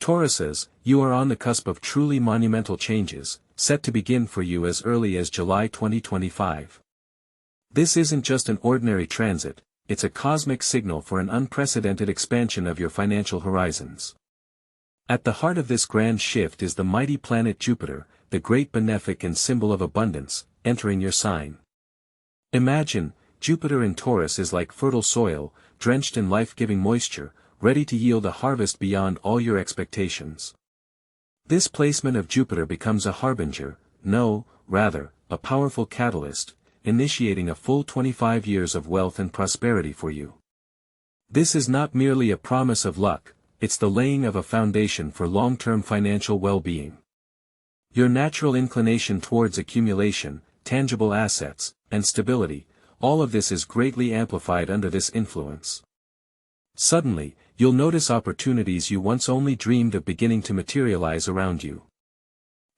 Tauruses, you are on the cusp of truly monumental changes, set to begin for you as early as July 2025. This isn't just an ordinary transit, it's a cosmic signal for an unprecedented expansion of your financial horizons. At the heart of this grand shift is the mighty planet Jupiter, the great benefic and symbol of abundance, entering your sign. Imagine, Jupiter in Taurus is like fertile soil, drenched in life-giving moisture, ready to yield a harvest beyond all your expectations. This placement of Jupiter becomes a harbinger, rather, a powerful catalyst, initiating a full 25 years of wealth and prosperity for you. This is not merely a promise of luck, it's the laying of a foundation for long-term financial well-being. Your natural inclination towards accumulation, tangible assets, and stability, all of this is greatly amplified under this influence. Suddenly, you'll notice opportunities you once only dreamed of beginning to materialize around you.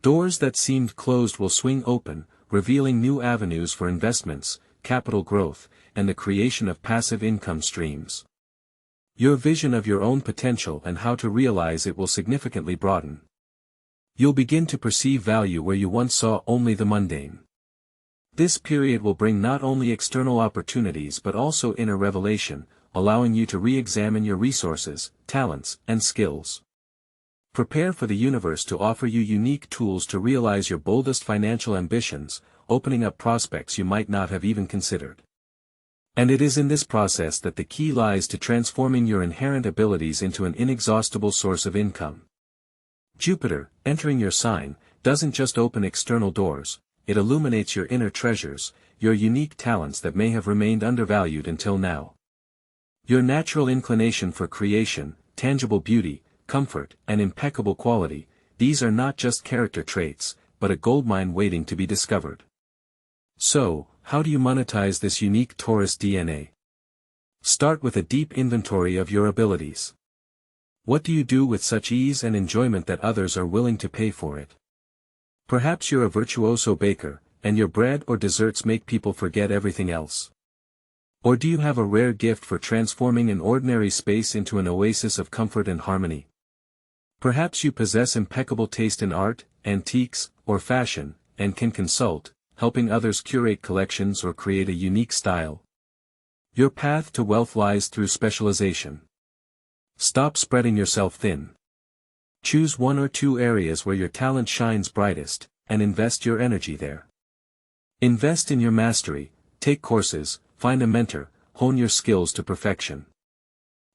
Doors that seemed closed will swing open, revealing new avenues for investments, capital growth, and the creation of passive income streams. Your vision of your own potential and how to realize it will significantly broaden. You'll begin to perceive value where you once saw only the mundane. This period will bring not only external opportunities but also inner revelation, allowing you to re-examine your resources, talents, and skills. Prepare for the universe to offer you unique tools to realize your boldest financial ambitions, opening up prospects you might not have even considered. And it is in this process that the key lies to transforming your inherent abilities into an inexhaustible source of income. Jupiter, entering your sign, doesn't just open external doors, it illuminates your inner treasures, your unique talents that may have remained undervalued until now. Your natural inclination for creation, tangible beauty, comfort, and impeccable quality, these are not just character traits, but a goldmine waiting to be discovered. So, how do you monetize this unique Taurus DNA? Start with a deep inventory of your abilities. What do you do with such ease and enjoyment that others are willing to pay for it? Perhaps you're a virtuoso baker, and your bread or desserts make people forget everything else. Or do you have a rare gift for transforming an ordinary space into an oasis of comfort and harmony? Perhaps you possess impeccable taste in art, antiques, or fashion, and can consult, helping others curate collections or create a unique style. Your path to wealth lies through specialization. Stop spreading yourself thin. Choose one or two areas where your talent shines brightest, and invest your energy there. Invest in your mastery, take courses, find a mentor, hone your skills to perfection.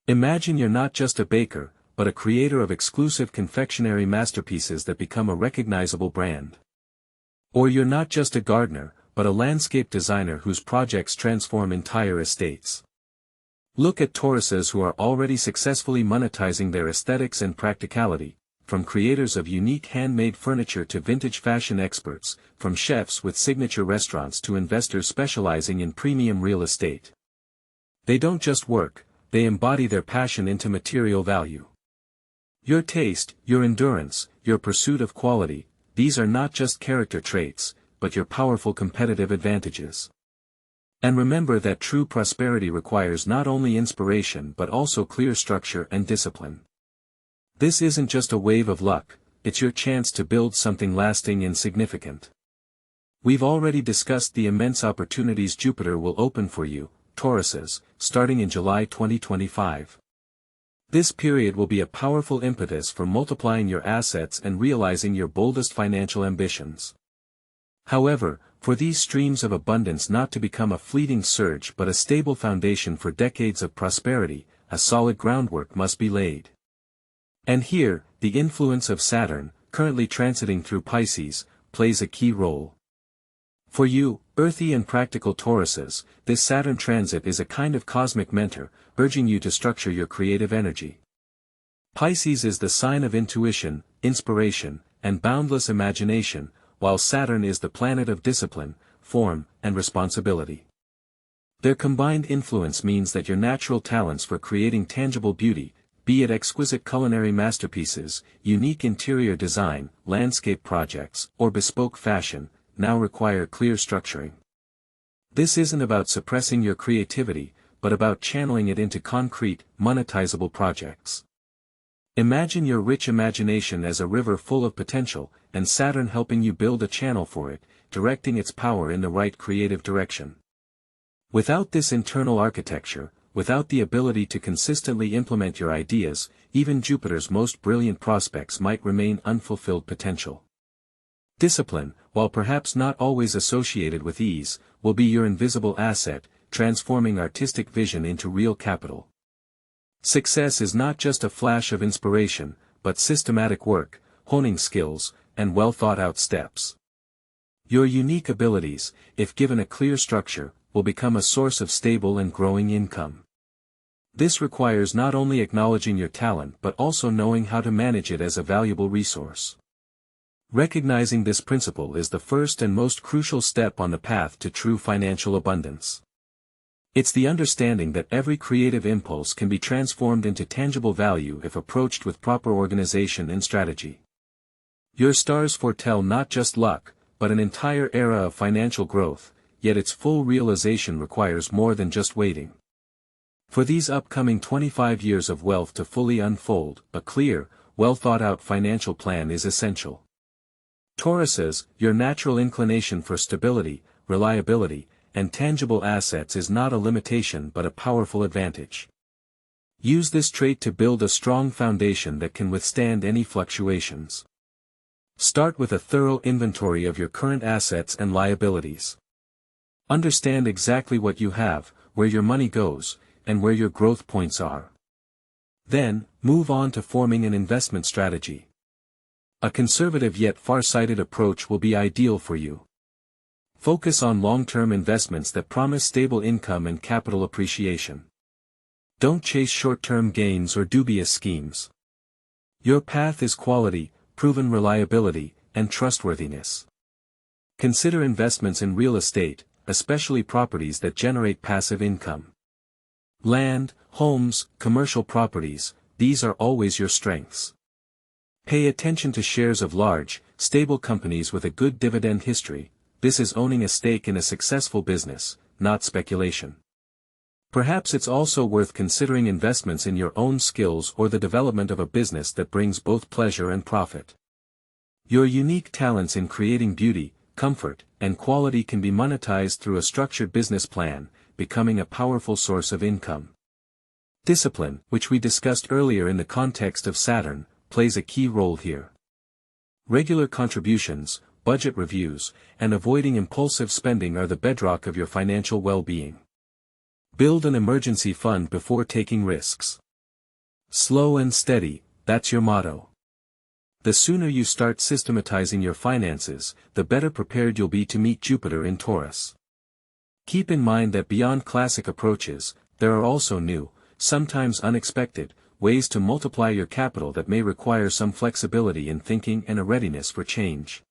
Imagine you're not just a baker, but a creator of exclusive confectionery masterpieces that become a recognizable brand. Or you're not just a gardener, but a landscape designer whose projects transform entire estates. Look at Tauruses who are already successfully monetizing their aesthetics and practicality, from creators of unique handmade furniture to vintage fashion experts, from chefs with signature restaurants to investors specializing in premium real estate. They don't just work, they embody their passion into material value. Your taste, your endurance, your pursuit of quality, these are not just character traits, but your powerful competitive advantages. And remember that true prosperity requires not only inspiration but also clear structure and discipline. This isn't just a wave of luck, it's your chance to build something lasting and significant. We've already discussed the immense opportunities Jupiter will open for you, Tauruses, starting in July 2025. This period will be a powerful impetus for multiplying your assets and realizing your boldest financial ambitions. However, for these streams of abundance not to become a fleeting surge but a stable foundation for decades of prosperity, a solid groundwork must be laid. And here, the influence of Saturn, currently transiting through Pisces, plays a key role. For you, earthy and practical Tauruses, this Saturn transit is a kind of cosmic mentor, urging you to structure your creative energy. Pisces is the sign of intuition, inspiration, and boundless imagination, while Saturn is the planet of discipline, form, and responsibility. Their combined influence means that your natural talents for creating tangible beauty, be it exquisite culinary masterpieces, unique interior design, landscape projects, or bespoke fashion, now require clear structuring. This isn't about suppressing your creativity, but about channeling it into concrete, monetizable projects. Imagine your rich imagination as a river full of potential, and Saturn helping you build a channel for it, directing its power in the right creative direction. Without this internal architecture, without the ability to consistently implement your ideas, even Jupiter's most brilliant prospects might remain unfulfilled potential. Discipline, while perhaps not always associated with ease, will be your invisible asset, transforming artistic vision into real capital. Success is not just a flash of inspiration, but systematic work, honing skills, and well-thought-out steps. Your unique abilities, if given a clear structure, will become a source of stable and growing income. This requires not only acknowledging your talent but also knowing how to manage it as a valuable resource. Recognizing this principle is the first and most crucial step on the path to true financial abundance. It's the understanding that every creative impulse can be transformed into tangible value if approached with proper organization and strategy. Your stars foretell not just luck, but an entire era of financial growth, yet its full realization requires more than just waiting. For these upcoming 25 years of wealth to fully unfold, a clear, well-thought-out financial plan is essential. Tauruses, your natural inclination for stability, reliability, and tangible assets is not a limitation but a powerful advantage. Use this trait to build a strong foundation that can withstand any fluctuations. Start with a thorough inventory of your current assets and liabilities. Understand exactly what you have, where your money goes, and where your growth points are. Then, move on to forming an investment strategy. A conservative yet far-sighted approach will be ideal for you. Focus on long-term investments that promise stable income and capital appreciation. Don't chase short-term gains or dubious schemes. Your path is quality, proven reliability, and trustworthiness. Consider investments in real estate, especially properties that generate passive income. Land, homes, commercial properties, these are always your strengths. Pay attention to shares of large, stable companies with a good dividend history. This is owning a stake in a successful business, not speculation. Perhaps it's also worth considering investments in your own skills or the development of a business that brings both pleasure and profit. Your unique talents in creating beauty, comfort, and quality can be monetized through a structured business plan, becoming a powerful source of income. Discipline, which we discussed earlier in the context of Saturn, plays a key role here. Regular contributions, budget reviews, and avoiding impulsive spending are the bedrock of your financial well-being. Build an emergency fund before taking risks. Slow and steady, that's your motto. The sooner you start systematizing your finances, the better prepared you'll be to meet Jupiter in Taurus. Keep in mind that beyond classic approaches, there are also new, sometimes unexpected, ways to multiply your capital that may require some flexibility in thinking and a readiness for change.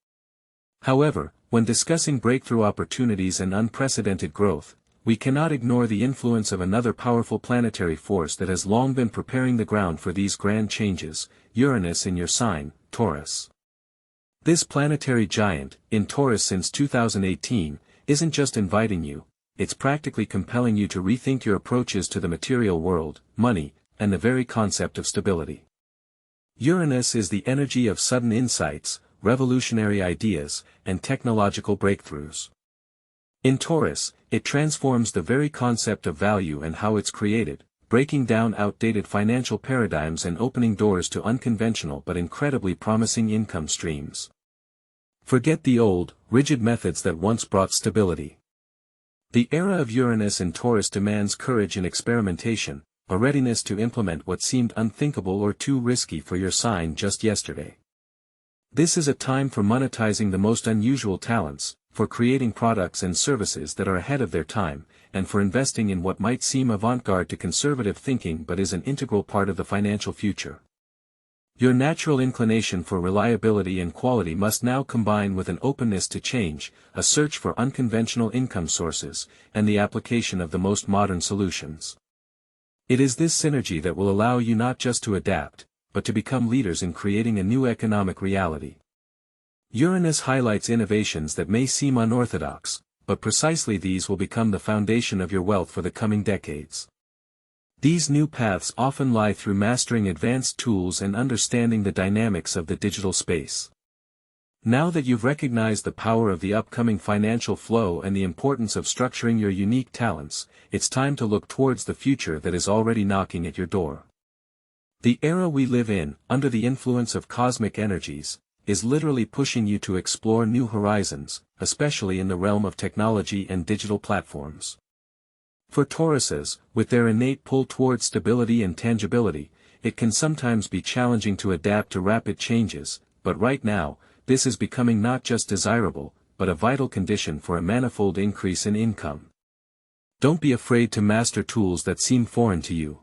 However, when discussing breakthrough opportunities and unprecedented growth, we cannot ignore the influence of another powerful planetary force that has long been preparing the ground for these grand changes, Uranus in your sign, Taurus. This planetary giant, in Taurus since 2018, isn't just inviting you, it's practically compelling you to rethink your approaches to the material world, money, and the very concept of stability. Uranus is the energy of sudden insights, revolutionary ideas, and technological breakthroughs. In Taurus, it transforms the very concept of value and how it's created, breaking down outdated financial paradigms and opening doors to unconventional but incredibly promising income streams. Forget the old, rigid methods that once brought stability. The era of Uranus in Taurus demands courage and experimentation, a readiness to implement what seemed unthinkable or too risky for your sign just yesterday. This is a time for monetizing the most unusual talents, for creating products and services that are ahead of their time, and for investing in what might seem avant-garde to conservative thinking but is an integral part of the financial future. Your natural inclination for reliability and quality must now combine with an openness to change, a search for unconventional income sources, and the application of the most modern solutions. It is this synergy that will allow you not just to adapt, but to become leaders in creating a new economic reality. Uranus highlights innovations that may seem unorthodox, but precisely these will become the foundation of your wealth for the coming decades. These new paths often lie through mastering advanced tools and understanding the dynamics of the digital space. Now that you've recognized the power of the upcoming financial flow and the importance of structuring your unique talents, it's time to look towards the future that is already knocking at your door. The era we live in, under the influence of cosmic energies, is literally pushing you to explore new horizons, especially in the realm of technology and digital platforms. For Tauruses, with their innate pull towards stability and tangibility, it can sometimes be challenging to adapt to rapid changes, but right now, this is becoming not just desirable, but a vital condition for a manifold increase in income. Don't be afraid to master tools that seem foreign to you.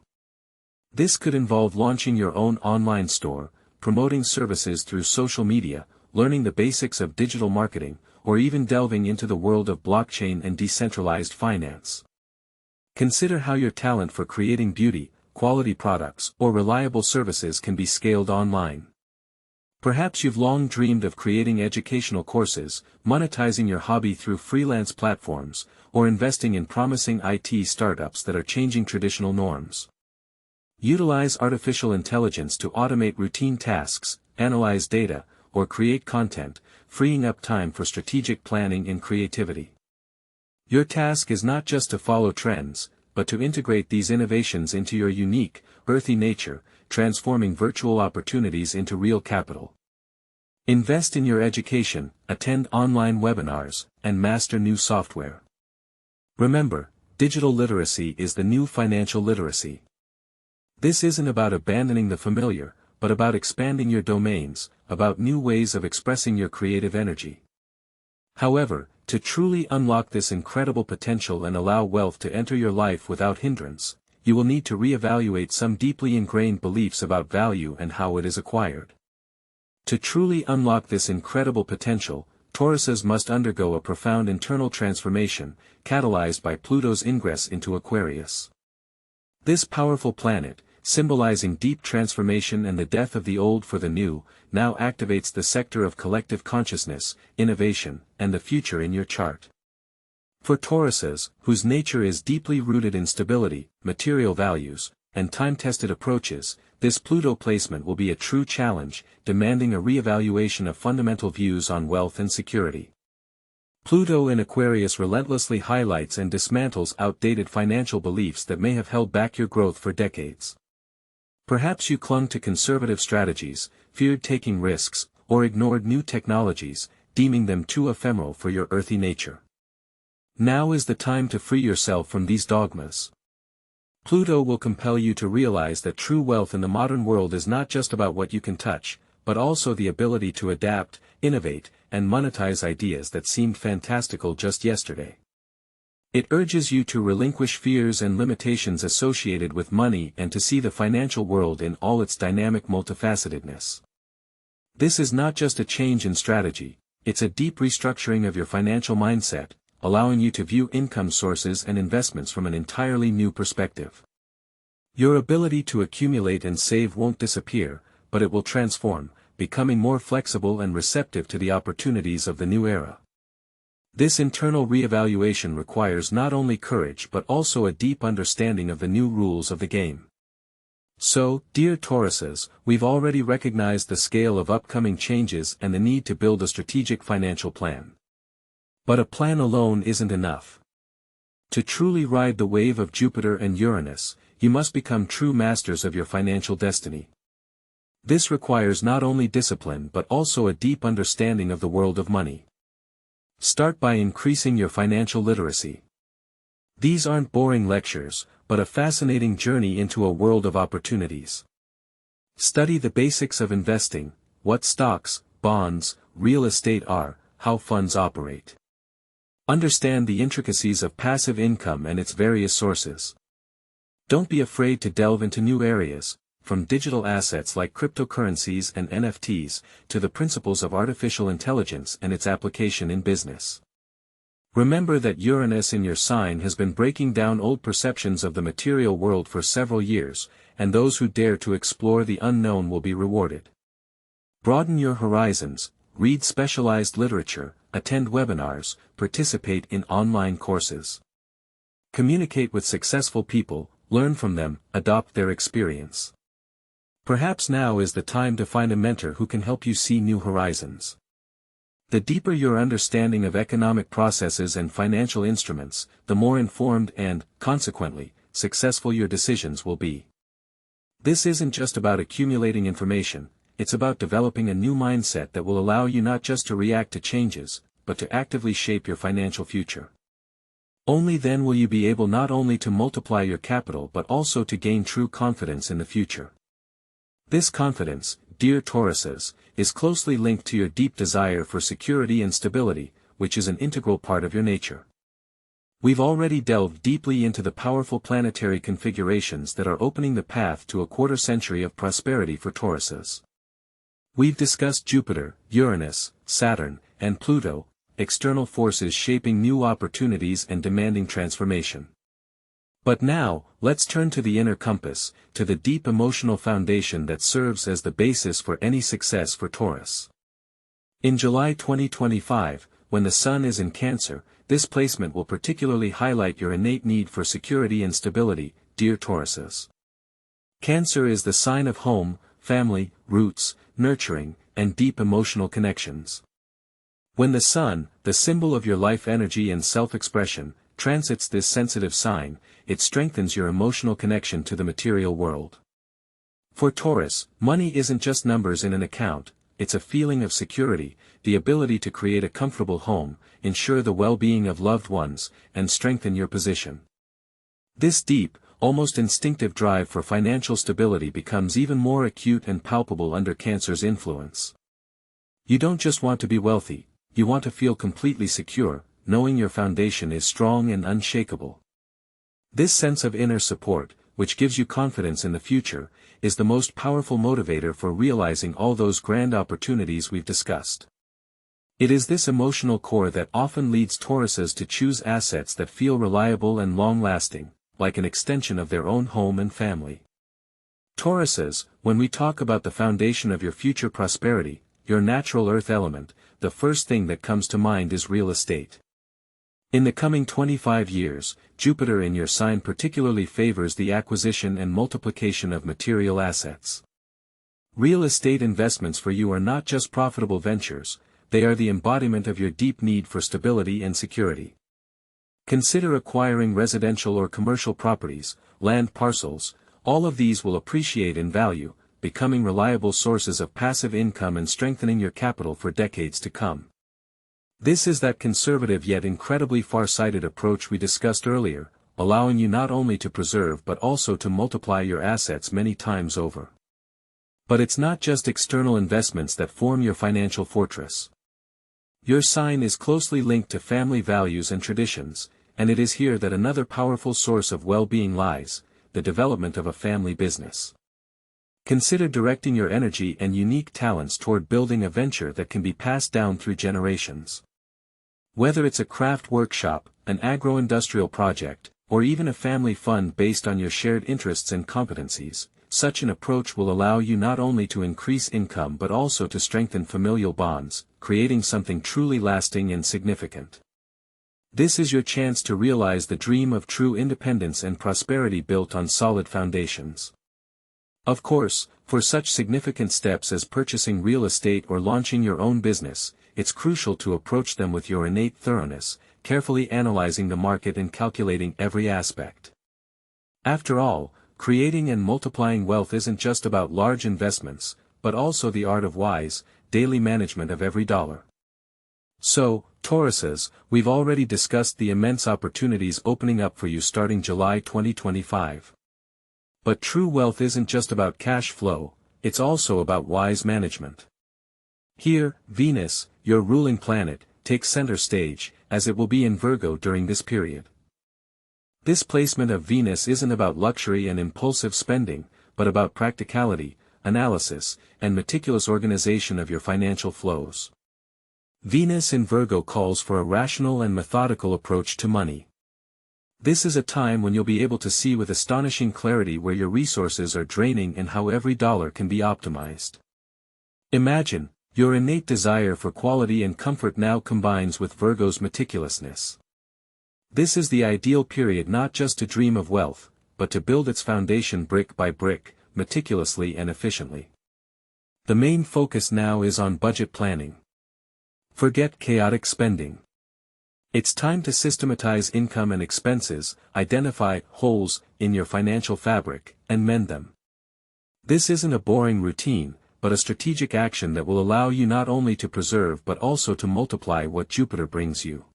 This could involve launching your own online store, promoting services through social media, learning the basics of digital marketing, or even delving into the world of blockchain and decentralized finance. Consider how your talent for creating beauty, quality products, or reliable services can be scaled online. Perhaps you've long dreamed of creating educational courses, monetizing your hobby through freelance platforms, or investing in promising IT startups that are changing traditional norms. Utilize artificial intelligence to automate routine tasks, analyze data, or create content, freeing up time for strategic planning and creativity. Your task is not just to follow trends, but to integrate these innovations into your unique, earthy nature, transforming virtual opportunities into real capital. Invest in your education, attend online webinars, and master new software. Remember, digital literacy is the new financial literacy. This isn't about abandoning the familiar, but about expanding your domains, about new ways of expressing your creative energy. However, to truly unlock this incredible potential and allow wealth to enter your life without hindrance, you will need to reevaluate some deeply ingrained beliefs about value and how it is acquired. To truly unlock this incredible potential, Tauruses must undergo a profound internal transformation, catalyzed by Pluto's ingress into Aquarius. This powerful planet, symbolizing deep transformation and the death of the old for the new, now activates the sector of collective consciousness, innovation, and the future in your chart. For Tauruses, whose nature is deeply rooted in stability, material values, and time-tested approaches, this Pluto placement will be a true challenge, demanding a reevaluation of fundamental views on wealth and security. Pluto in Aquarius relentlessly highlights and dismantles outdated financial beliefs that may have held back your growth for decades. Perhaps you clung to conservative strategies, feared taking risks, or ignored new technologies, deeming them too ephemeral for your earthy nature. Now is the time to free yourself from these dogmas. Pluto will compel you to realize that true wealth in the modern world is not just about what you can touch, but also the ability to adapt, innovate, and monetize ideas that seemed fantastical just yesterday. It urges you to relinquish fears and limitations associated with money and to see the financial world in all its dynamic multifacetedness. This is not just a change in strategy, it's a deep restructuring of your financial mindset, allowing you to view income sources and investments from an entirely new perspective. Your ability to accumulate and save won't disappear, but it will transform, becoming more flexible and receptive to the opportunities of the new era. This internal reevaluation requires not only courage but also a deep understanding of the new rules of the game. So, dear Tauruses, we've already recognized the scale of upcoming changes and the need to build a strategic financial plan. But a plan alone isn't enough. To truly ride the wave of Jupiter and Uranus, you must become true masters of your financial destiny. This requires not only discipline but also a deep understanding of the world of money. Start by increasing your financial literacy. These aren't boring lectures, but a fascinating journey into a world of opportunities. Study the basics of investing, what stocks, bonds, real estate are, how funds operate. Understand the intricacies of passive income and its various sources. Don't be afraid to delve into new areas, from digital assets like cryptocurrencies and NFTs, to the principles of artificial intelligence and its application in business. Remember that Uranus in your sign has been breaking down old perceptions of the material world for several years, and those who dare to explore the unknown will be rewarded. Broaden your horizons, read specialized literature, attend webinars, participate in online courses. Communicate with successful people, learn from them, adopt their experience. Perhaps now is the time to find a mentor who can help you see new horizons. The deeper your understanding of economic processes and financial instruments, the more informed and, consequently, successful your decisions will be. This isn't just about accumulating information, it's about developing a new mindset that will allow you not just to react to changes, but to actively shape your financial future. Only then will you be able not only to multiply your capital but also to gain true confidence in the future. This confidence, dear Tauruses, is closely linked to your deep desire for security and stability, which is an integral part of your nature. We've already delved deeply into the powerful planetary configurations that are opening the path to a quarter century of prosperity for Tauruses. We've discussed Jupiter, Uranus, Saturn, and Pluto, external forces shaping new opportunities and demanding transformation. But now, let's turn to the inner compass, to the deep emotional foundation that serves as the basis for any success for Taurus. In July 2025, when the Sun is in Cancer, this placement will particularly highlight your innate need for security and stability, dear Tauruses. Cancer is the sign of home, family, roots, nurturing, and deep emotional connections. When the Sun, the symbol of your life energy and self-expression, transits this sensitive sign, it strengthens your emotional connection to the material world. For Taurus, money isn't just numbers in an account, it's a feeling of security, the ability to create a comfortable home, ensure the well-being of loved ones, and strengthen your position. This deep, almost instinctive drive for financial stability becomes even more acute and palpable under Cancer's influence. You don't just want to be wealthy, you want to feel completely secure, knowing your foundation is strong and unshakable. This sense of inner support, which gives you confidence in the future, is the most powerful motivator for realizing all those grand opportunities we've discussed. It is this emotional core that often leads Tauruses to choose assets that feel reliable and long-lasting, like an extension of their own home and family. Tauruses, when we talk about the foundation of your future prosperity, your natural earth element, the first thing that comes to mind is real estate. In the coming 25 years, Jupiter in your sign particularly favors the acquisition and multiplication of material assets. Real estate investments for you are not just profitable ventures, they are the embodiment of your deep need for stability and security. Consider acquiring residential or commercial properties, land parcels, all of these will appreciate in value, becoming reliable sources of passive income and strengthening your capital for decades to come. This is that conservative yet incredibly far-sighted approach we discussed earlier, allowing you not only to preserve but also to multiply your assets many times over. But it's not just external investments that form your financial fortress. Your sign is closely linked to family values and traditions, and it is here that another powerful source of well-being lies, the development of a family business. Consider directing your energy and unique talents toward building a venture that can be passed down through generations. Whether it's a craft workshop, an agro-industrial project, or even a family fund based on your shared interests and competencies, such an approach will allow you not only to increase income but also to strengthen familial bonds, creating something truly lasting and significant. This is your chance to realize the dream of true independence and prosperity built on solid foundations. Of course, for such significant steps as purchasing real estate or launching your own business, it's crucial to approach them with your innate thoroughness, carefully analyzing the market and calculating every aspect. After all, creating and multiplying wealth isn't just about large investments, but also the art of wise, daily management of every dollar. So, Tauruses, we've already discussed the immense opportunities opening up for you starting July 2025. But true wealth isn't just about cash flow, it's also about wise management. Here, Venus, your ruling planet, takes center stage, as it will be in Virgo during this period. This placement of Venus isn't about luxury and impulsive spending, but about practicality, analysis, and meticulous organization of your financial flows. Venus in Virgo calls for a rational and methodical approach to money. This is a time when you'll be able to see with astonishing clarity where your resources are draining and how every dollar can be optimized. Imagine, your innate desire for quality and comfort now combines with Virgo's meticulousness. This is the ideal period not just to dream of wealth, but to build its foundation brick by brick, meticulously and efficiently. The main focus now is on budget planning. Forget chaotic spending. It's time to systematize income and expenses, identify holes in your financial fabric, and mend them. This isn't a boring routine, but a strategic action that will allow you not only to preserve but also to multiply what Jupiter brings you.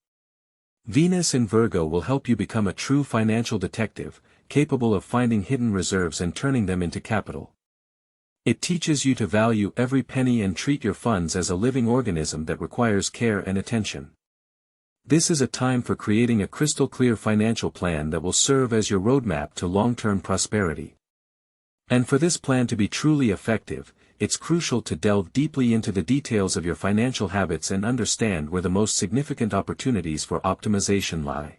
Venus in Virgo will help you become a true financial detective, capable of finding hidden reserves and turning them into capital. It teaches you to value every penny and treat your funds as a living organism that requires care and attention. This is a time for creating a crystal-clear financial plan that will serve as your roadmap to long-term prosperity. And for this plan to be truly effective, it's crucial to delve deeply into the details of your financial habits and understand where the most significant opportunities for optimization lie.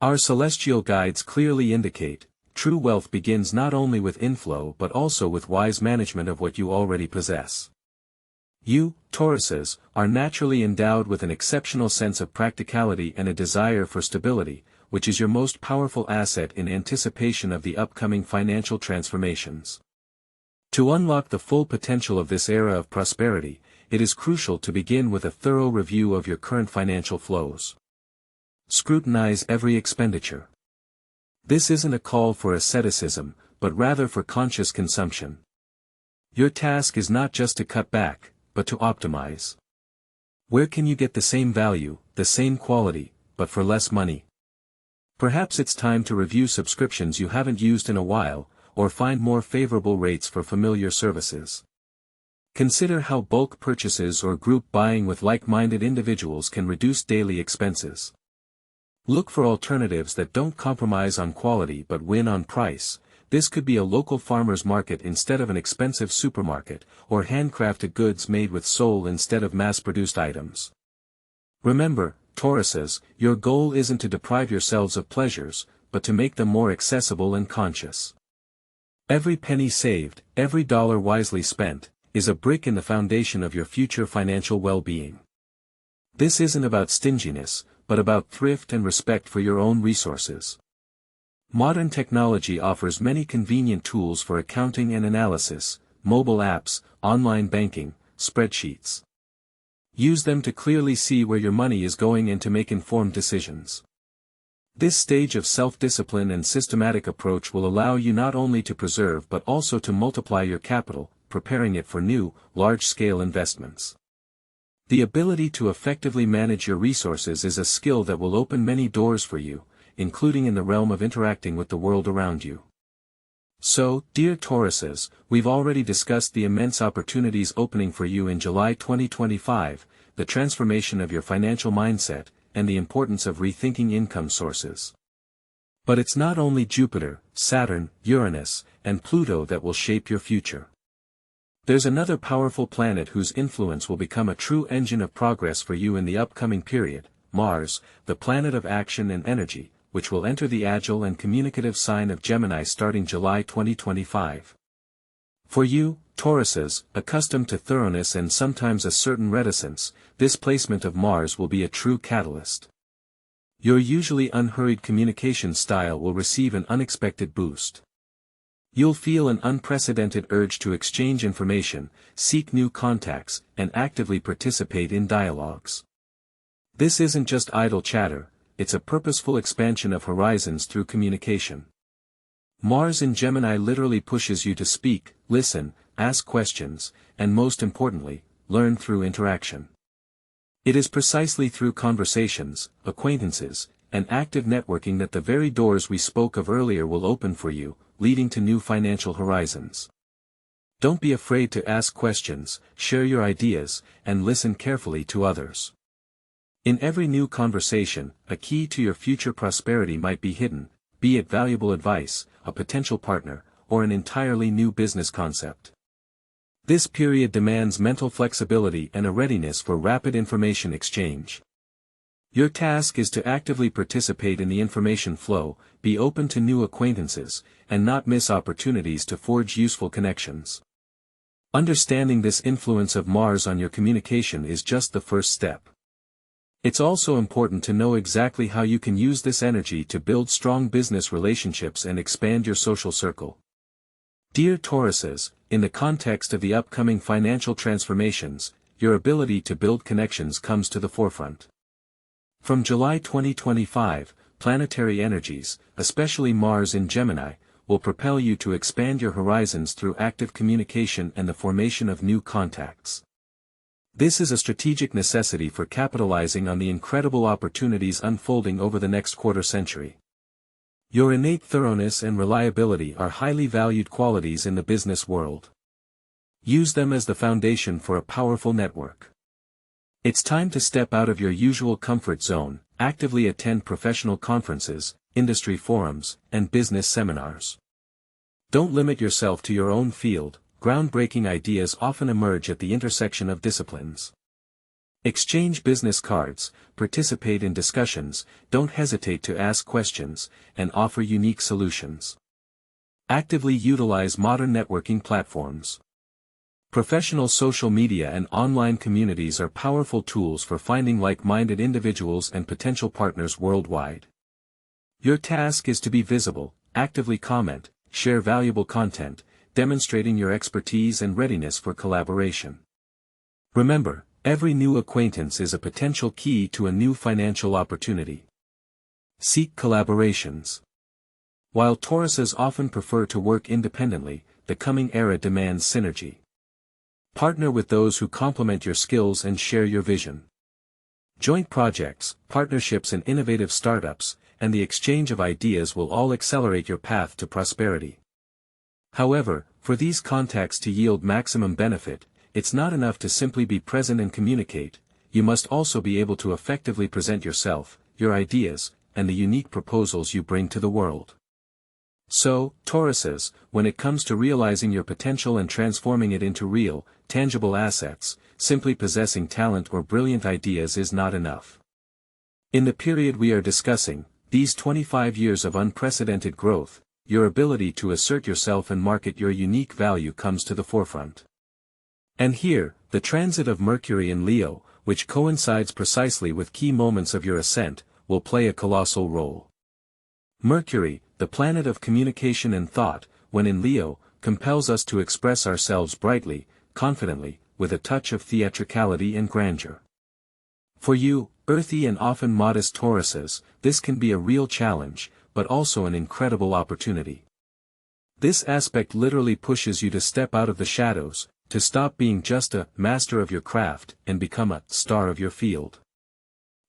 Our celestial guides clearly indicate, true wealth begins not only with inflow but also with wise management of what you already possess. You, Tauruses, are naturally endowed with an exceptional sense of practicality and a desire for stability, which is your most powerful asset in anticipation of the upcoming financial transformations. To unlock the full potential of this era of prosperity, it is crucial to begin with a thorough review of your current financial flows. Scrutinize every expenditure. This isn't a call for asceticism, but rather for conscious consumption. Your task is not just to cut back, but to optimize. Where can you get the same value, the same quality, but for less money? Perhaps it's time to review subscriptions you haven't used in a while, or find more favorable rates for familiar services. Consider how bulk purchases or group buying with like-minded individuals can reduce daily expenses. Look for alternatives that don't compromise on quality but win on price. This could be a local farmer's market instead of an expensive supermarket, or handcrafted goods made with soul instead of mass-produced items. Remember, Tauruses, your goal isn't to deprive yourselves of pleasures, but to make them more accessible and conscious. Every penny saved, every dollar wisely spent, is a brick in the foundation of your future financial well-being. This isn't about stinginess, but about thrift and respect for your own resources. Modern technology offers many convenient tools for accounting and analysis, mobile apps, online banking, spreadsheets. Use them to clearly see where your money is going and to make informed decisions. This stage of self-discipline and systematic approach will allow you not only to preserve but also to multiply your capital, preparing it for new, large-scale investments. The ability to effectively manage your resources is a skill that will open many doors for you, including in the realm of interacting with the world around you. So, dear Tauruses, we've already discussed the immense opportunities opening for you in July 2025, the transformation of your financial mindset, and the importance of rethinking income sources. But it's not only Jupiter, Saturn, Uranus, and Pluto that will shape your future. There's another powerful planet whose influence will become a true engine of progress for you in the upcoming period, Mars, the planet of action and energy, which will enter the agile and communicative sign of Gemini starting July 2025. For you, Tauruses, accustomed to thoroughness and sometimes a certain reticence, this placement of Mars will be a true catalyst. Your usually unhurried communication style will receive an unexpected boost. You'll feel an unprecedented urge to exchange information, seek new contacts, and actively participate in dialogues. This isn't just idle chatter, it's a purposeful expansion of horizons through communication. Mars in Gemini literally pushes you to speak, listen, ask questions, and most importantly, learn through interaction. It is precisely through conversations, acquaintances, and active networking that the very doors we spoke of earlier will open for you, leading to new financial horizons. Don't be afraid to ask questions, share your ideas, and listen carefully to others. In every new conversation, a key to your future prosperity might be hidden, be it valuable advice, a potential partner, or an entirely new business concept. This period demands mental flexibility and a readiness for rapid information exchange. Your task is to actively participate in the information flow, be open to new acquaintances, and not miss opportunities to forge useful connections. Understanding this influence of Mars on your communication is just the first step. It's also important to know exactly how you can use this energy to build strong business relationships and expand your social circle. Dear Tauruses, in the context of the upcoming financial transformations, your ability to build connections comes to the forefront. From July 2025, planetary energies, especially Mars in Gemini, will propel you to expand your horizons through active communication and the formation of new contacts. This is a strategic necessity for capitalizing on the incredible opportunities unfolding over the next quarter century. Your innate thoroughness and reliability are highly valued qualities in the business world. Use them as the foundation for a powerful network. It's time to step out of your usual comfort zone, actively attend professional conferences, industry forums, and business seminars. Don't limit yourself to your own field. Groundbreaking ideas often emerge at the intersection of disciplines. Exchange business cards, participate in discussions, don't hesitate to ask questions, and offer unique solutions. Actively utilize modern networking platforms. Professional social media and online communities are powerful tools for finding like-minded individuals and potential partners worldwide. Your task is to be visible, actively comment, share valuable content, demonstrating your expertise and readiness for collaboration. Remember, every new acquaintance is a potential key to a new financial opportunity. Seek collaborations. While Tauruses often prefer to work independently, the coming era demands synergy. Partner with those who complement your skills and share your vision. Joint projects, partnerships and innovative startups, and the exchange of ideas will all accelerate your path to prosperity. However, for these contacts to yield maximum benefit, it's not enough to simply be present and communicate, you must also be able to effectively present yourself, your ideas, and the unique proposals you bring to the world. So, Tauruses, when it comes to realizing your potential and transforming it into real, tangible assets, simply possessing talent or brilliant ideas is not enough. In the period we are discussing, these 25 years of unprecedented growth, your ability to assert yourself and market your unique value comes to the forefront. And here, the transit of Mercury in Leo, which coincides precisely with key moments of your ascent, will play a colossal role. Mercury, the planet of communication and thought, when in Leo, compels us to express ourselves brightly, confidently, with a touch of theatricality and grandeur. For you, earthy and often modest Tauruses, this can be a real challenge, but also an incredible opportunity. This aspect literally pushes you to step out of the shadows, to stop being just a master of your craft and become a star of your field.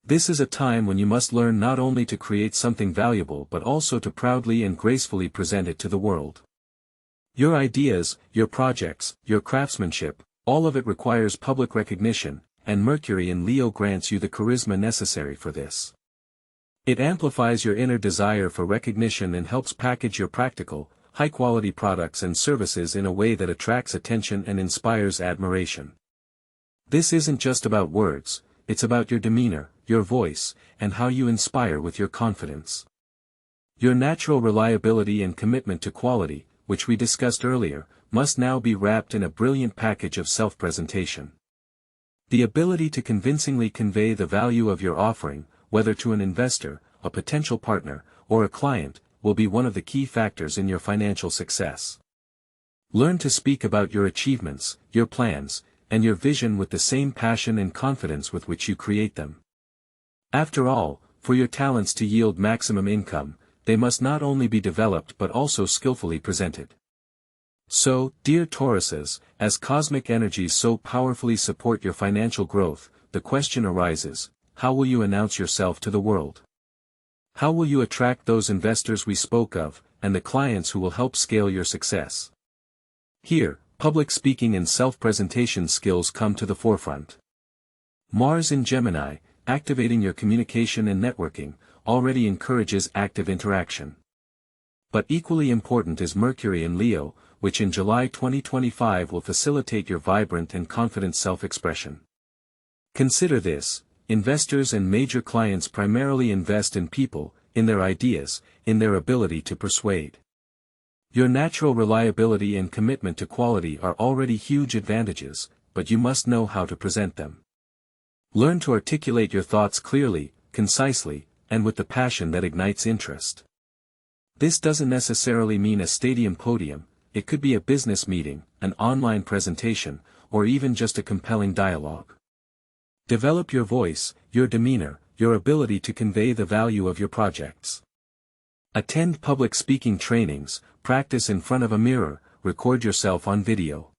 This is a time when you must learn not only to create something valuable but also to proudly and gracefully present it to the world. Your ideas, your projects, your craftsmanship, all of it requires public recognition, and Mercury in Leo grants you the charisma necessary for this. It amplifies your inner desire for recognition and helps package your practical, high-quality products and services in a way that attracts attention and inspires admiration. This isn't just about words, it's about your demeanor, your voice, and how you inspire with your confidence. Your natural reliability and commitment to quality, which we discussed earlier, must now be wrapped in a brilliant package of self-presentation. The ability to convincingly convey the value of your offering, whether to an investor, a potential partner, or a client, will be one of the key factors in your financial success. Learn to speak about your achievements, your plans, and your vision with the same passion and confidence with which you create them. After all, for your talents to yield maximum income, they must not only be developed but also skillfully presented. So, dear Tauruses, as cosmic energies so powerfully support your financial growth, the question arises, how will you announce yourself to the world? How will you attract those investors we spoke of, and the clients who will help scale your success? Here, public speaking and self-presentation skills come to the forefront. Mars in Gemini, activating your communication and networking, already encourages active interaction. But equally important is Mercury in Leo, which in July 2025 will facilitate your vibrant and confident self-expression. Consider this. Investors and major clients primarily invest in people, in their ideas, in their ability to persuade. Your natural reliability and commitment to quality are already huge advantages, but you must know how to present them. Learn to articulate your thoughts clearly, concisely, and with the passion that ignites interest. This doesn't necessarily mean a stadium podium, it could be a business meeting, an online presentation, or even just a compelling dialogue. Develop your voice, your demeanor, your ability to convey the value of your projects. Attend public speaking trainings, practice in front of a mirror, record yourself on video.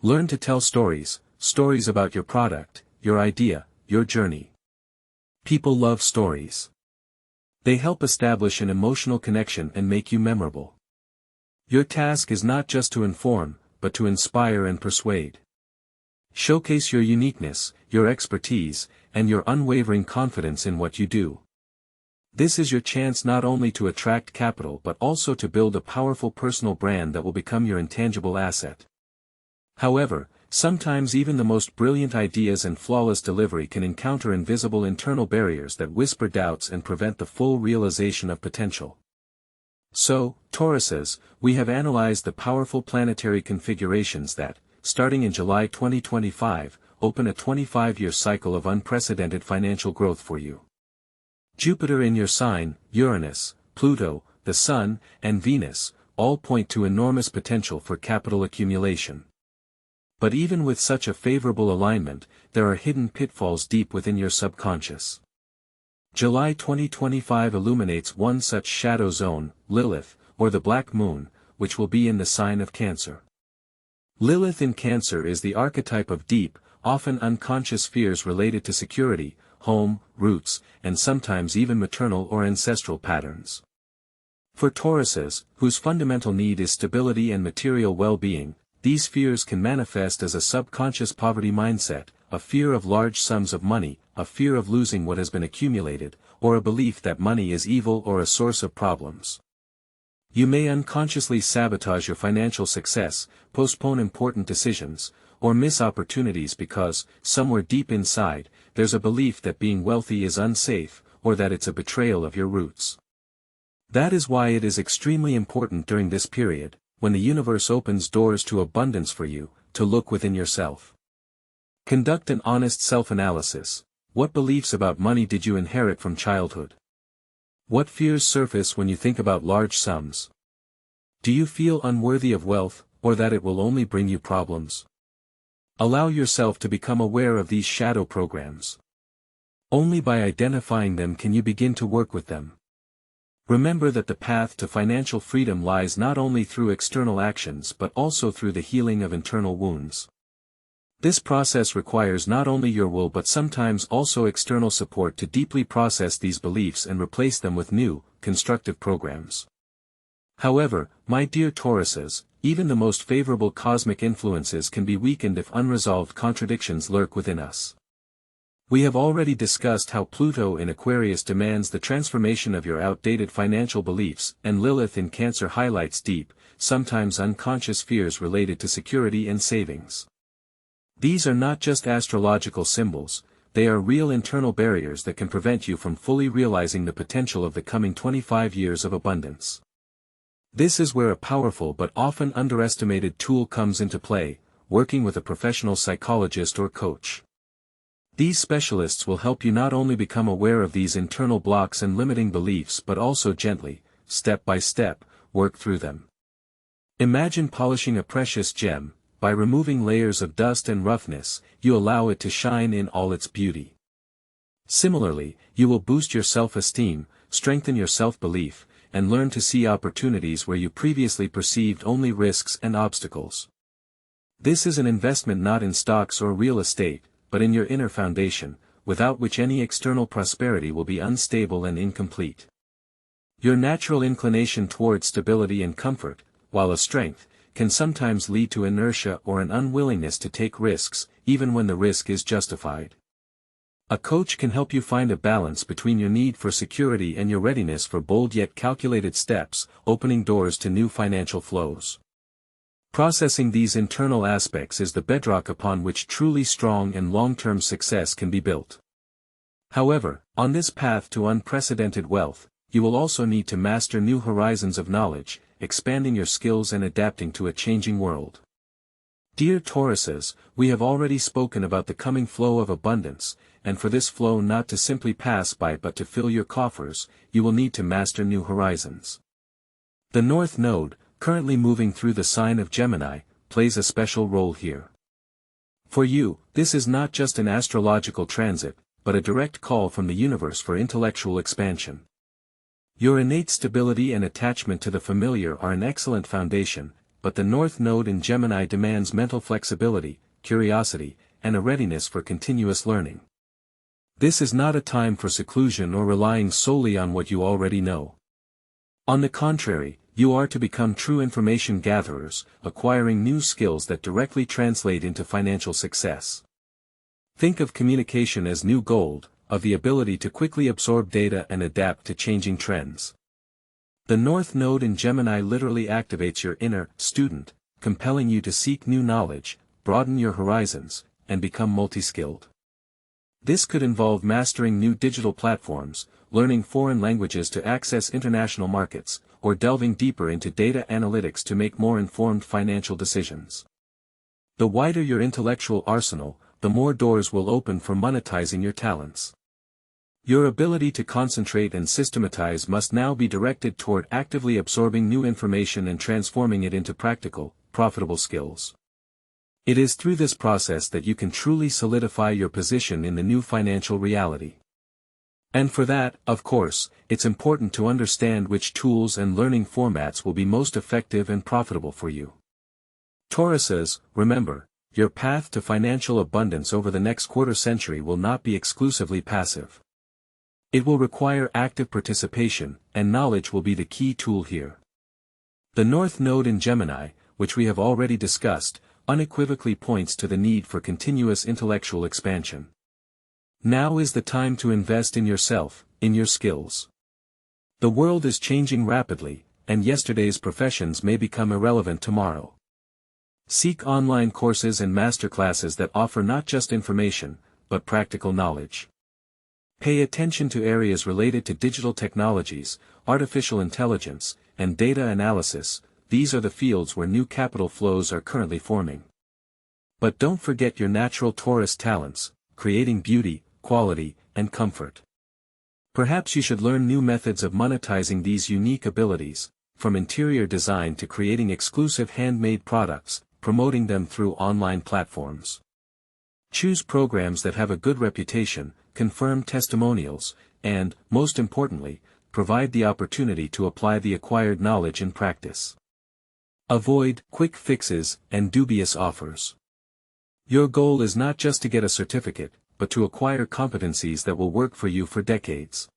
Learn to tell stories about your product, your idea, your journey. People love stories. They help establish an emotional connection and make you memorable. Your task is not just to inform, but to inspire and persuade. Showcase your uniqueness, your expertise, and your unwavering confidence in what you do. This is your chance not only to attract capital but also to build a powerful personal brand that will become your intangible asset. However, sometimes even the most brilliant ideas and flawless delivery can encounter invisible internal barriers that whisper doubts and prevent the full realization of potential. So, Tauruses, we have analyzed the powerful planetary configurations that, starting in July 2025, open a 25-year cycle of unprecedented financial growth for you. Jupiter in your sign, Uranus, Pluto, the Sun, and Venus, all point to enormous potential for capital accumulation. But even with such a favorable alignment, there are hidden pitfalls deep within your subconscious. July 2025 illuminates one such shadow zone, Lilith, or the Black Moon, which will be in the sign of Cancer. Lilith in Cancer is the archetype of deep, often unconscious fears related to security, home, roots, and sometimes even maternal or ancestral patterns. For Tauruses, whose fundamental need is stability and material well-being, these fears can manifest as a subconscious poverty mindset, a fear of large sums of money, a fear of losing what has been accumulated, or a belief that money is evil or a source of problems. You may unconsciously sabotage your financial success, postpone important decisions, or miss opportunities because, somewhere deep inside, there's a belief that being wealthy is unsafe, or that it's a betrayal of your roots. That is why it is extremely important during this period, when the universe opens doors to abundance for you, to look within yourself. Conduct an honest self-analysis. What beliefs about money did you inherit from childhood? What fears surface when you think about large sums? Do you feel unworthy of wealth, or that it will only bring you problems? Allow yourself to become aware of these shadow programs. Only by identifying them can you begin to work with them. Remember that the path to financial freedom lies not only through external actions but also through the healing of internal wounds. This process requires not only your will but sometimes also external support to deeply process these beliefs and replace them with new, constructive programs. However, my dear Tauruses, even the most favorable cosmic influences can be weakened if unresolved contradictions lurk within us. We have already discussed how Pluto in Aquarius demands the transformation of your outdated financial beliefs, and Lilith in Cancer highlights deep, sometimes unconscious fears related to security and savings. These are not just astrological symbols, they are real internal barriers that can prevent you from fully realizing the potential of the coming 25 years of abundance. This is where a powerful but often underestimated tool comes into play, working with a professional psychologist or coach. These specialists will help you not only become aware of these internal blocks and limiting beliefs but also gently, step by step, work through them. Imagine polishing a precious gem. By removing layers of dust and roughness, you allow it to shine in all its beauty. Similarly, you will boost your self-esteem, strengthen your self-belief, and learn to see opportunities where you previously perceived only risks and obstacles. This is an investment not in stocks or real estate, but in your inner foundation, without which any external prosperity will be unstable and incomplete. Your natural inclination towards stability and comfort, while a strength, can sometimes lead to inertia or an unwillingness to take risks, even when the risk is justified. A coach can help you find a balance between your need for security and your readiness for bold yet calculated steps, opening doors to new financial flows. Processing these internal aspects is the bedrock upon which truly strong and long-term success can be built. However, on this path to unprecedented wealth, you will also need to master new horizons of knowledge, expanding your skills and adapting to a changing world. Dear Tauruses, we have already spoken about the coming flow of abundance, and for this flow not to simply pass by but to fill your coffers, you will need to master new horizons. The North Node, currently moving through the sign of Gemini, plays a special role here. For you, this is not just an astrological transit, but a direct call from the universe for intellectual expansion. Your innate stability and attachment to the familiar are an excellent foundation, but the North Node in Gemini demands mental flexibility, curiosity, and a readiness for continuous learning. This is not a time for seclusion or relying solely on what you already know. On the contrary, you are to become true information gatherers, acquiring new skills that directly translate into financial success. Think of communication as new gold, of the ability to quickly absorb data and adapt to changing trends. The North Node in Gemini literally activates your inner student, compelling you to seek new knowledge, broaden your horizons, and become multi-skilled. This could involve mastering new digital platforms, learning foreign languages to access international markets, or delving deeper into data analytics to make more informed financial decisions. The wider your intellectual arsenal, the more doors will open for monetizing your talents. Your ability to concentrate and systematize must now be directed toward actively absorbing new information and transforming it into practical, profitable skills. It is through this process that you can truly solidify your position in the new financial reality. And for that, of course, it's important to understand which tools and learning formats will be most effective and profitable for you. Tauruses, remember, your path to financial abundance over the next quarter century will not be exclusively passive. It will require active participation, and knowledge will be the key tool here. The North Node in Gemini, which we have already discussed, unequivocally points to the need for continuous intellectual expansion. Now is the time to invest in yourself, in your skills. The world is changing rapidly, and yesterday's professions may become irrelevant tomorrow. Seek online courses and masterclasses that offer not just information, but practical knowledge. Pay attention to areas related to digital technologies, artificial intelligence, and data analysis. These are the fields where new capital flows are currently forming. But don't forget your natural Taurus talents, creating beauty, quality, and comfort. Perhaps you should learn new methods of monetizing these unique abilities, from interior design to creating exclusive handmade products, promoting them through online platforms. Choose programs that have a good reputation, confirm testimonials, and, most importantly, provide the opportunity to apply the acquired knowledge in practice. Avoid quick fixes and dubious offers. Your goal is not just to get a certificate, but to acquire competencies that will work for you for decades.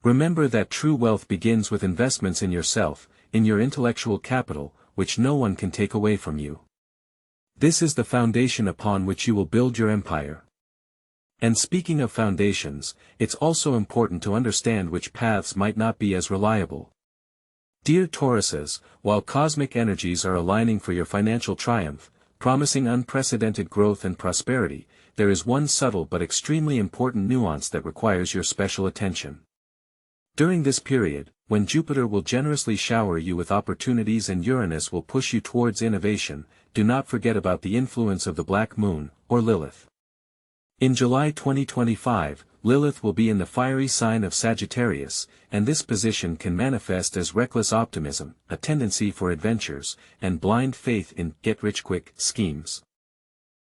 Remember that true wealth begins with investments in yourself, in your intellectual capital, which no one can take away from you. This is the foundation upon which you will build your empire. And speaking of foundations, it's also important to understand which paths might not be as reliable. Dear Tauruses, while cosmic energies are aligning for your financial triumph, promising unprecedented growth and prosperity, there is one subtle but extremely important nuance that requires your special attention. During this period, when Jupiter will generously shower you with opportunities and Uranus will push you towards innovation, do not forget about the influence of the Black Moon, or Lilith. In July 2025, Lilith will be in the fiery sign of Sagittarius, and this position can manifest as reckless optimism, a tendency for adventures, and blind faith in get-rich-quick schemes.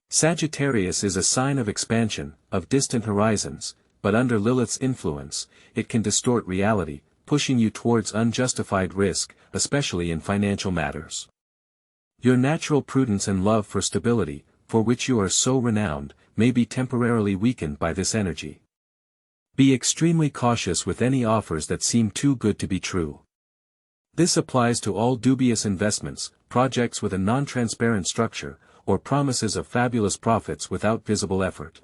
Sagittarius is a sign of expansion, of distant horizons, but under Lilith's influence, it can distort reality, pushing you towards unjustified risk, especially in financial matters. Your natural prudence and love for stability, for which you are so renowned, may be temporarily weakened by this energy. Be extremely cautious with any offers that seem too good to be true. This applies to all dubious investments, projects with a non-transparent structure, or promises of fabulous profits without visible effort.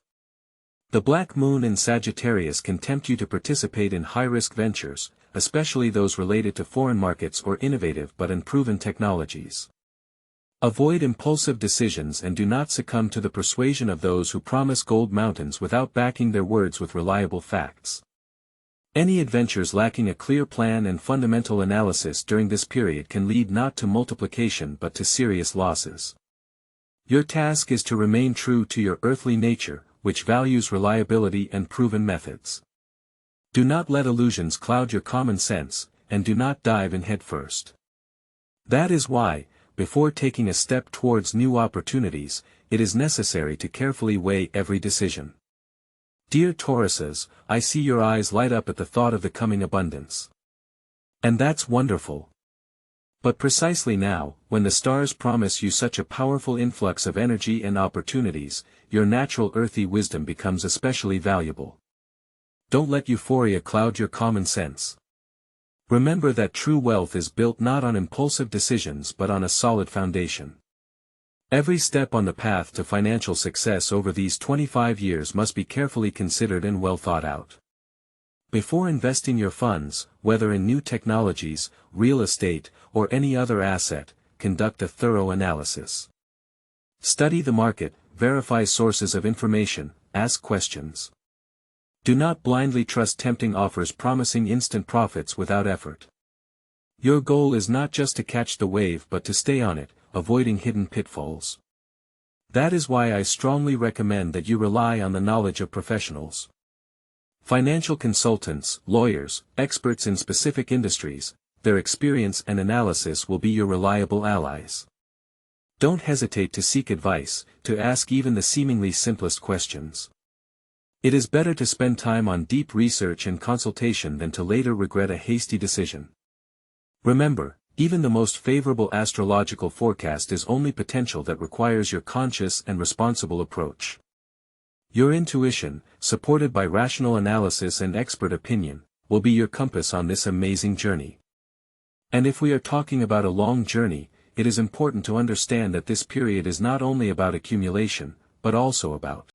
The Black Moon in Sagittarius can tempt you to participate in high-risk ventures, especially those related to foreign markets or innovative but unproven technologies. Avoid impulsive decisions and do not succumb to the persuasion of those who promise gold mountains without backing their words with reliable facts. Any adventures lacking a clear plan and fundamental analysis during this period can lead not to multiplication but to serious losses. Your task is to remain true to your earthly nature, which values reliability and proven methods. Do not let illusions cloud your common sense, and do not dive in head first. That is why, before taking a step towards new opportunities, it is necessary to carefully weigh every decision. Dear Tauruses, I see your eyes light up at the thought of the coming abundance. And that's wonderful. But precisely now, when the stars promise you such a powerful influx of energy and opportunities, your natural earthy wisdom becomes especially valuable. Don't let euphoria cloud your common sense. Remember that true wealth is built not on impulsive decisions but on a solid foundation. Every step on the path to financial success over these 25 years must be carefully considered and well thought out. Before investing your funds, whether in new technologies, real estate, or any other asset, conduct a thorough analysis. Study the market, verify sources of information, ask questions. Do not blindly trust tempting offers promising instant profits without effort. Your goal is not just to catch the wave but to stay on it, avoiding hidden pitfalls. That is why I strongly recommend that you rely on the knowledge of professionals. Financial consultants, lawyers, experts in specific industries, their experience and analysis will be your reliable allies. Don't hesitate to seek advice, to ask even the seemingly simplest questions. It is better to spend time on deep research and consultation than to later regret a hasty decision. Remember, even the most favorable astrological forecast is only potential that requires your conscious and responsible approach. Your intuition, supported by rational analysis and expert opinion, will be your compass on this amazing journey. And if we are talking about a long journey, it is important to understand that this period is not only about accumulation, but also about